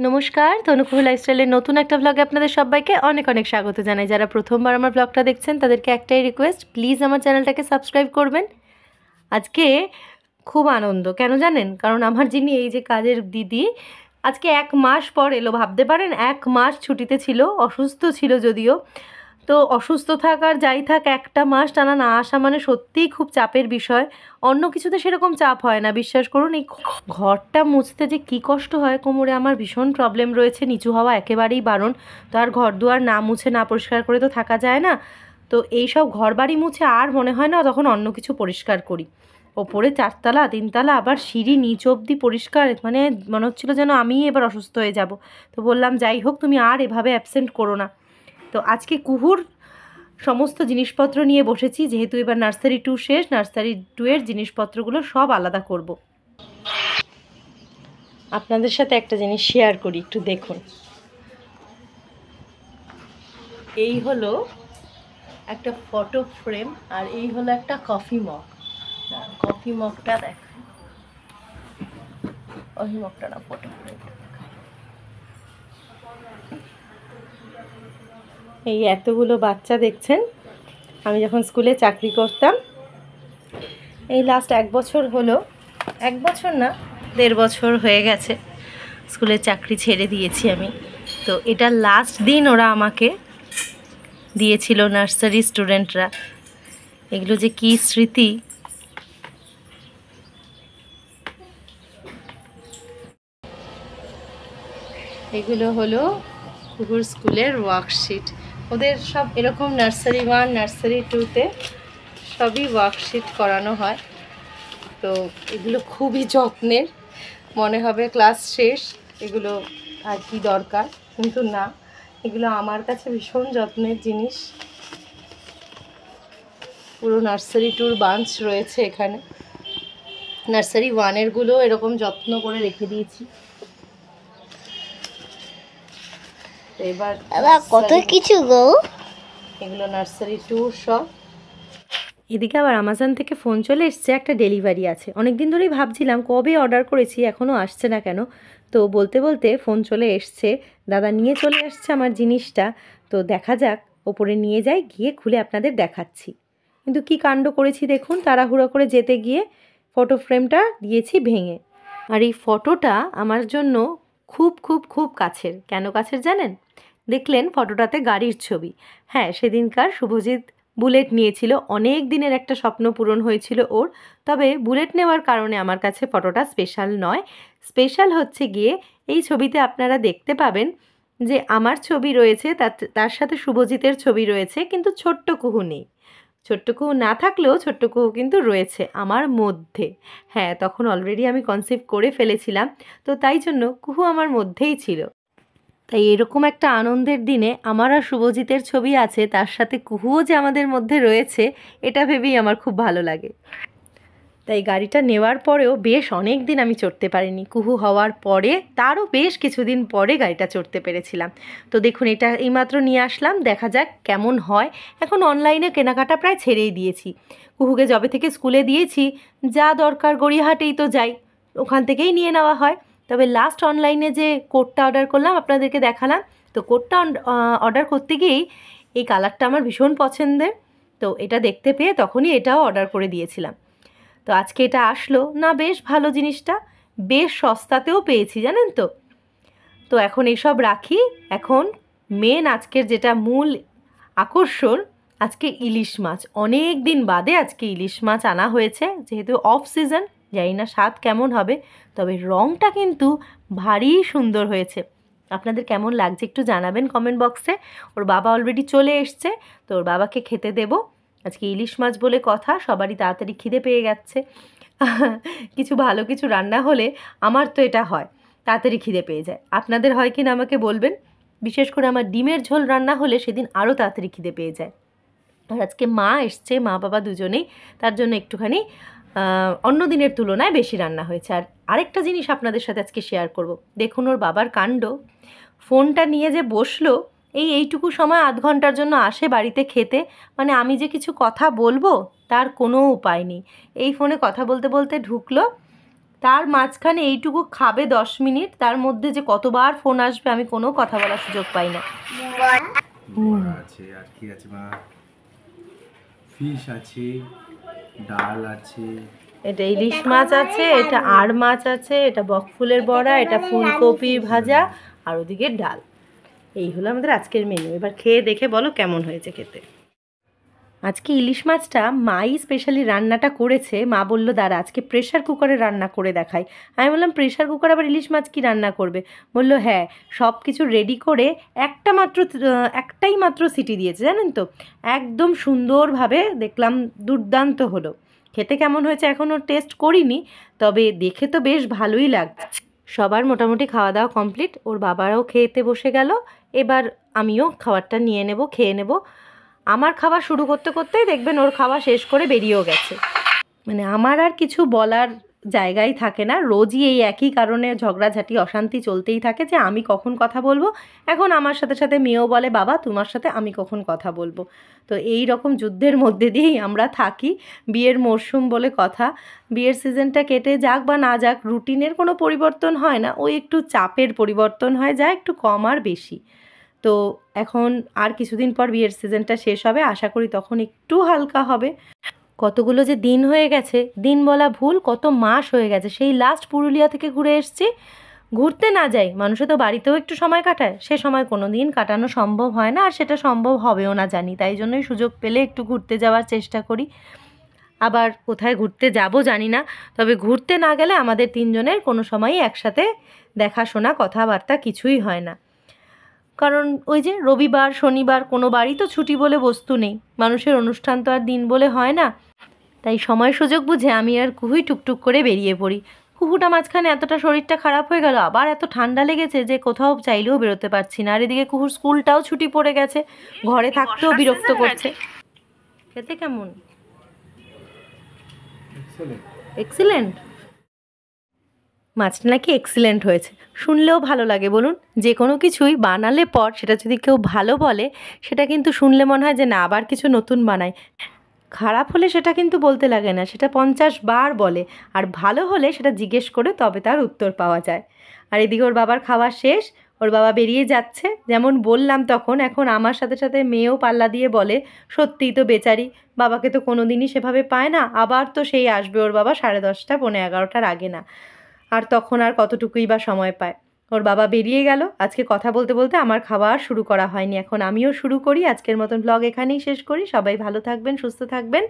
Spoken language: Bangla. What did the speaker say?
নমস্কার, তনুকুহু লাইফস্টাইলের নতুন একটা ব্লগে আপনাদের সবাইকে অনেক অনেক স্বাগত জানাই। যারা প্রথমবার আমার ব্লগটা দেখছেন তাদেরকে একটাই রিকোয়েস্ট, প্লিজ আমার চ্যানেলটাকে সাবস্ক্রাইব করবেন। আজকে খুব আনন্দ, কেন জানেন? কারণ আমার যিনি এই যে কাজের দিদি আজকে 1 মাস পর এলো। ভাবতে পারেন 1 মাস ছুটিতে ছিল, অসুস্থ ছিল যদিও। তো অসুস্থ থাক আর যাই থাক, 1 মাস টানা না আসা মানে সত্যিই খুব চাপের বিষয়। অন্য কিছুতে সেরকম চাপ হয় না, বিশ্বাস করুন। এই ঘরটা মুছতে যে কী কষ্ট হয়, কোমরে আমার ভীষণ প্রবলেম রয়েছে, নিচু হওয়া একেবারেই বারণ। তো আর ঘর দুয়ার না মুছে না পরিষ্কার করে তো থাকা যায় না। তো এই সব ঘর বাড়ি মুছে আর মনে হয় না তখন অন্য কিছু পরিষ্কার করি। ওপরে 4তলা 3তলা আবার সিঁড়ি নিচ অবধি পরিষ্কার, মানে মনে হচ্ছিলো যেন আমিই এবার অসুস্থ হয়ে যাব। তো বললাম যাই হোক, তুমি আর এভাবে অ্যাবসেন্ট করো না। তো আজকে কুহুর সমস্ত জিনিসপত্র নিয়ে বসেছি, যেহেতু এবার নার্সারি 2 শেষ। নার্সারি 2 এর জিনিসপত্রগুলো সব আলাদা করব। আপনাদের সাথে একটা জিনিস শেয়ার করি, একটু দেখুন। এই হলো একটা ফটো ফ্রেম আর এই হলো একটা কফি মগ। কফি মগটা দেখ, কফি মগটা না, ফটো ফ্রেম। এই এতগুলো বাচ্চা দেখছেন, আমি যখন স্কুলে চাকরি করতাম, এই লাস্ট 1 বছর হলো, 1 বছর না 1.5 বছর হয়ে গেছে স্কুলে চাকরি ছেড়ে দিয়েছি আমি। তো এটা লাস্ট দিন ওরা আমাকে দিয়েছিল, নার্সারি স্টুডেন্টরা। এগুলো যে কী স্মৃতি। এগুলো হলো কুকুর স্কুলের ওয়ার্কশিট। ওদের সব এরকম নার্সারি 1 নার্সারি 2তে সবই ওয়ার্কশিট করানো হয়। তো এগুলো খুবই যত্নের, মনে হবে ক্লাস শেষ, এগুলো আর কি দরকার, কিন্তু না, এগুলো আমার কাছে ভীষণ যত্নের জিনিস। পুরো নার্সারি 2 বাঞ্চ রয়েছে এখানে। নার্সারি 1-এরগুলো এরকম যত্ন করে রেখে দিয়েছি। এবার কত কিছু গো, এগুলো নার্সারি 2 সব। এদিকে আবার আমাজন থেকে ফোন চলে এসছে, একটা ডেলিভারি আছে। অনেক দিন ধরেই ভাবছিলাম কবে অর্ডার করেছি, এখনও আসছে না কেন। তো বলতে বলতে ফোন চলে এসছে, দাদা নিয়ে চলে আসছে আমার জিনিসটা। তো দেখা যাক, ওপরে নিয়ে যাই, গিয়ে খুলে আপনাদের দেখাচ্ছি। কিন্তু কি কাণ্ড করেছি দেখুন, তাড়াহুড়ো করে যেতে গিয়ে ফটো ফ্রেমটা দিয়েছি ভেঙে। আর এই ফটোটা আমার জন্য খুব খুব খুব কাছের। কেন কাছের জানেন? দেখলেন ফটোটাতে গাড়ির ছবি। হ্যাঁ, সেদিনকার শুভজিৎ বুলেট নিয়েছিল, অনেক দিনের একটা স্বপ্ন পূরণ হয়েছিল ওর। তবে বুলেট নেওয়ার কারণে আমার কাছে ফটোটা স্পেশাল নয়। স্পেশাল হচ্ছে গিয়ে এই ছবিতে আপনারা দেখতে পাবেন যে আমার ছবি রয়েছে, তার সাথে শুভজিতের ছবি রয়েছে, কিন্তু ছোট্ট কুহু নেই। ছোট্ট কুহু না থাকলেও ছোট্ট কুহু কিন্তু রয়েছে আমার মধ্যে। হ্যাঁ, তখন অলরেডি আমি কনসিভ করে ফেলেছিলাম, তো তাই জন্য কুহু আমার মধ্যেই ছিল। তাই এরকম একটা আনন্দের দিনে আমার আর শুভজিতের ছবি আছে, তার সাথে কুহুও যে আমাদের মধ্যে রয়েছে, এটা ভেবেই আমার খুব ভালো লাগে। তাই গাড়িটা নেওয়ার পরেও বেশ অনেক দিন আমি চড়তে পারিনি। কুহু হওয়ার পরে তারও বেশ কিছুদিন পরে গাড়িটা চড়তে পেরেছিলাম। তো দেখুন, এটা এইমাত্র নিয়ে আসলাম, দেখা যাক কেমন হয়। এখন অনলাইনে কেনাকাটা প্রায় ছেড়েই দিয়েছি। কুহুকে যবে থেকে স্কুলে দিয়েছি, যা দরকার গড়িয়াহাটেই তো যাই, ওখান থেকেই নিয়ে নেওয়া হয়। তবে লাস্ট অনলাইনে যে কোটটা অর্ডার করলাম, আপনাদেরকে দেখালাম। তো কোটটা অর্ডার করতে গিয়েই এই কালারটা আমার ভীষণ পছন্দের। তো এটা দেখতে পেয়ে তখনই এটাও অর্ডার করে দিয়েছিলাম। তো আজকে এটা আসলো না, বেশ ভালো জিনিসটা, বেশ সস্তাতেও পেয়েছি জানেন তো। তো এখন এসব রাখি। এখন মেন আজকের যেটা মূল আকর্ষণ, আজকে ইলিশ মাছ। অনেক দিন বাদে আজকে ইলিশ মাছ আনা হয়েছে, যেহেতু অফ সিজন। জানি না স্বাদ কেমন হবে, তবে রঙটা কিন্তু ভারী সুন্দর হয়েছে। আপনাদের কেমন লাগছে একটু জানাবেন কমেন্ট বক্সে। ওর বাবা অলরেডি চলে এসছে, তো ওর বাবাকে খেতে দেবো। আজকে ইলিশ মাছ বলে কথা, সবারই তাড়াতাড়ি খিদে পেয়ে যাচ্ছে। কিছু ভালো কিছু রান্না হলে আমার তো এটা হয়, তাড়াতাড়ি খিদে পেয়ে যায়। আপনাদের হয় কি না আমাকে বলবেন। বিশেষ করে আমার ডিমের ঝোল রান্না হলে সেদিন আরও তাড়াতাড়ি খিদে পেয়ে যায়। আর আজকে মা এসছে, মা বাবা দুজনেই, তার জন্য একটুখানি অন্য দিনের তুলনায় বেশি রান্না হয়েছে। আর আরেকটা জিনিস আপনাদের সাথে আজকে শেয়ার করব। দেখুন ওর বাবার কাণ্ড, ফোনটা নিয়ে যে বসলো, এইটুকু সময় আধ ঘন্টার জন্য আসে বাড়িতে খেতে, মানে আমি যে কিছু কথা বলবো তার কোনো উপায় নেই। এই ফোনে কথা বলতে বলতে ঢুকলো, তার মাঝখানে এইটুকু খাবে 10 মিনিট, তার মধ্যে যে কতবার ফোন আসবে আমি কোনো কথা বলার সুযোগ পাই না। আছে আর কি আছে মা? ফিশ আছে, ডাল আছে, এটা ইলিশ মাছ আছে, এটা আড় মাছ আছে, এটা বকফুলের বড়া, এটা ফুলকপি ভাজা, আর ওদিকে ডাল। এই হলো আমাদের আজকের মেনু। এবার খেয়ে দেখে বলো কেমন হয়েছে খেতে। আজকে ইলিশ মাছটা মাই স্পেশালি রান্নাটা করেছে। মা বললো দাঁড়া আজকে প্রেশার কুকারে রান্না করে দেখাই। আমি বললাম প্রেশার কুকার আবার ইলিশ মাছ কি রান্না করবে? বললো হ্যাঁ, সব কিছু রেডি করে একটাই মাত্র সিটি দিয়েছে, জানেন তো, একদম সুন্দরভাবে দেখলাম, দুর্দান্ত হলো। খেতে কেমন হয়েছে এখনও টেস্ট করিনি, তবে দেখে তো বেশ ভালোই লাগছে। সবার মোটামুটি খাওয়া দাওয়া কমপ্লিট, ওর বাবারাও খেতে বসে গেল। এবার আমিও খাবারটা নিয়ে নেব, খেয়ে নেব। আমার খাওয়া শুরু করতে করতেই দেখবেন ওর খাওয়া শেষ করে বেরিয়েও গেছে। মানে আমার আর কিছু বলার জায়গাই থাকে না, রোজই এই একই কারণে ঝগড়াঝাটি অশান্তি চলতেই থাকে যে আমি কখন কথা বলবো। এখন আমার সাথে সাথে মেয়েও বলে বাবা তোমার সাথে আমি কখন কথা বলবো। তো এই রকম যুদ্ধের মধ্যে দিয়েই আমরা থাকি। বিয়ের মরশুম বলে কথা, বিয়ের সিজনটা কেটে যাক বা না যাক, রুটিনের কোনো পরিবর্তন হয় না, ওই একটু চাপের পরিবর্তন হয়, যা একটু কম আর বেশি। তো এখন আর কিছুদিন পর বিয়ের সিজনটা শেষ হবে, আশা করি তখন একটু হালকা হবে। কতগুলো যে দিন হয়ে গেছে, দিন বলা ভুল, কত মাস হয়ে গেছে সেই লাস্ট পুরুলিয়া থেকে ঘুরে এসেছি। ঘুরতে না যাই, মানুষে তো বাড়িতেও একটু সময় কাটায়, সে সময় কোনো দিন কাটানো সম্ভব হয় না, আর সেটা সম্ভব হবেও না জানি, তাই জন্যই সুযোগ পেলে একটু ঘুরতে যাওয়ার চেষ্টা করি। আবার কোথায় ঘুরতে যাব জানি না, তবে ঘুরতে না গেলে আমাদের তিনজনের কোনো সময়ই একসাথে দেখাশোনা কথাবার্তা কিছুই হয় না। কারণ ওই যে রবিবার শনিবার কোনো বারই তো ছুটি বলে বস্তু নেই, মানুষের অনুষ্ঠান তো আর দিন বলে হয় না। তাই সময় সুযোগ বুঝে আমি আর কুহুই টুকটুক করে বেরিয়ে পড়ি। কুহুটা মাঝখানে এতটা শরীরটা খারাপ হয়ে গেল, আবার এত ঠান্ডা লেগেছে যে কোথাও চাইলেও বেরোতে পারছি না। আর এদিকে কুহুর স্কুলটাও ছুটি পড়ে গেছে, ঘরে থাকতেও বিরক্ত করছে। খেতে কেমন? এক্সিলেন্ট। মাছটা নাকি এক্সিলেন্ট হয়েছে, শুনলেও ভালো লাগে বলুন। যে কোনো কিছুই বানালে পর সেটা যদি কেউ ভালো বলে, সেটা কিন্তু শুনলে মনে হয় যে না আবার কিছু নতুন বানাই। খারাপ হলে সেটা কিন্তু বলতে লাগে না, সেটা 50 বার বলে। আর ভালো হলে সেটা জিজ্ঞেস করে তবে তার উত্তর পাওয়া যায়। আর এদিকে ওর বাবার খাওয়া শেষ, ওর বাবা বেরিয়ে যাচ্ছে। যেমন বললাম তখন, এখন আমার সাথে সাথে মেয়েও পাল্লা দিয়ে বলে সত্যিই তো বেচারি, বাবাকে তো কোনো দিনই সেভাবে পায় না, আবার তো সেই আসবে ওর বাবা 10:30 পৌনে 11টার আগে না, আর তখন আর কতটুকুই বা সময় পায়। ওর বাবা বেরিয়ে গেল। আজকে কথা বলতে বলতে আমার খাওয়া আর শুরু করা হয়নি, এখন আমিও শুরু করি। আজকের মতন ব্লগ এখানেই শেষ করি। সবাই ভালো থাকবেন, সুস্থ থাকবেন।